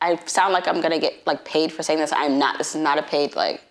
I sound like I'm gonna get like paid for saying this. I'm not. This is not a paid like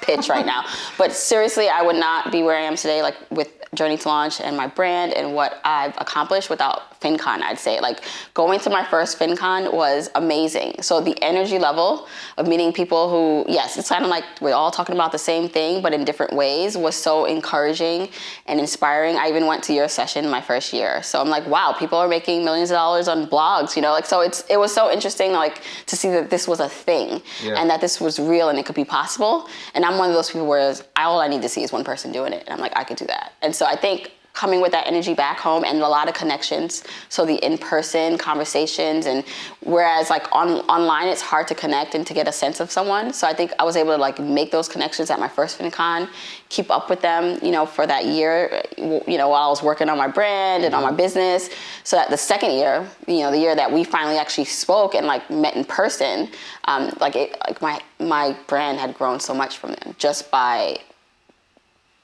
pitch right now. But seriously, I would not be where I am today, like with Journey to Launch and my brand and what I've accomplished without FinCon, I'd say. Like going to my first FinCon was amazing. So the energy level of meeting people who, yes, it's kind of like we're all talking about the same thing, but in different ways, was so encouraging and inspiring. I even went to your session my first year. So I'm like, wow, people are making millions of dollars on blogs, you know? Like, so it was so interesting, like, to see that this was a thing and that this was real and it could be possible. And I'm one of those people where all I need to see is one person doing it. And I'm like, I could do that. And so I think coming with that energy back home and a lot of connections, so the in-person conversations, and whereas like online it's hard to connect and to get a sense of someone. So I think I was able to like make those connections at my first FinCon, keep up with them, you know, for that year, you know, while I was working on my brand and on my business. So that the second year, you know, the year that we finally actually spoke and like met in person, my brand had grown so much from them just by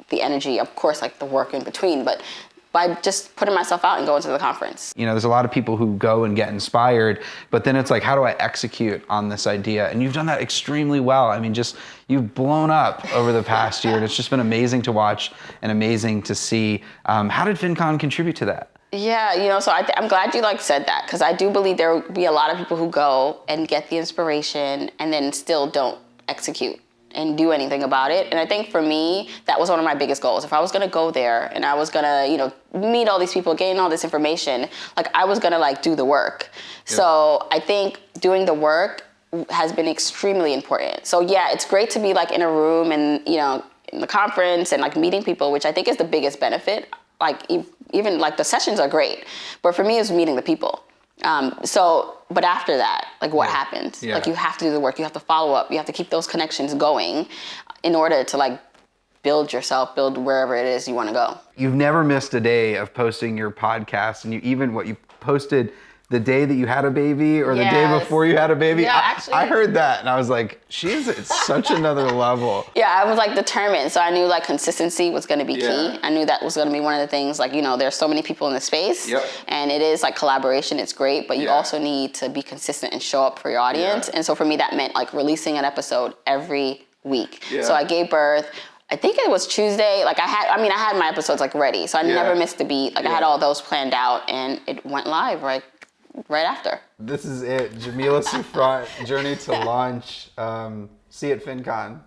the energy, of course, like the work in between, but by just putting myself out and going to the conference. You know, there's a lot of people who go and get inspired, but then it's like, how do I execute on this idea? And you've done that extremely well. I mean, just you've blown up over the past year, and it's just been amazing to watch and amazing to see. How did FinCon contribute to that? Yeah, you know, so I'm glad you like said that, because I do believe there will be a lot of people who go and get the inspiration and then still don't execute and do anything about it. And I think for me, that was one of my biggest goals. If I was gonna go there and I was gonna, you know, meet all these people, gain all this information, like I was gonna like do the work. Yeah. So I think doing the work has been extremely important. So yeah, it's great to be like in a room and, you know, in the conference and like meeting people, which I think is the biggest benefit. Like even like the sessions are great, but for me it's meeting the people. But after that, like what happens? Yeah. Like you have to do the work, you have to follow up, you have to keep those connections going in order to like build yourself, build wherever it is you want to go. You've never missed a day of posting your podcast, and you posted the day that you had a baby or the day before you had a baby. Yeah, actually. I heard that and I was like, it's such another level. Yeah, I was like determined. So I knew like consistency was going to be key. I knew that was going to be one of the things, like, you know, there's so many people in the space and it is like collaboration. It's great, but you also need to be consistent and show up for your audience. And so for me, that meant like releasing an episode every week. So I gave birth, I think it was Tuesday. Like I had my episodes like ready. So I never missed a beat. Like I had all those planned out and it went live right after. This is it. Jamila Souffrant, Journey to Launch. See you at FinCon.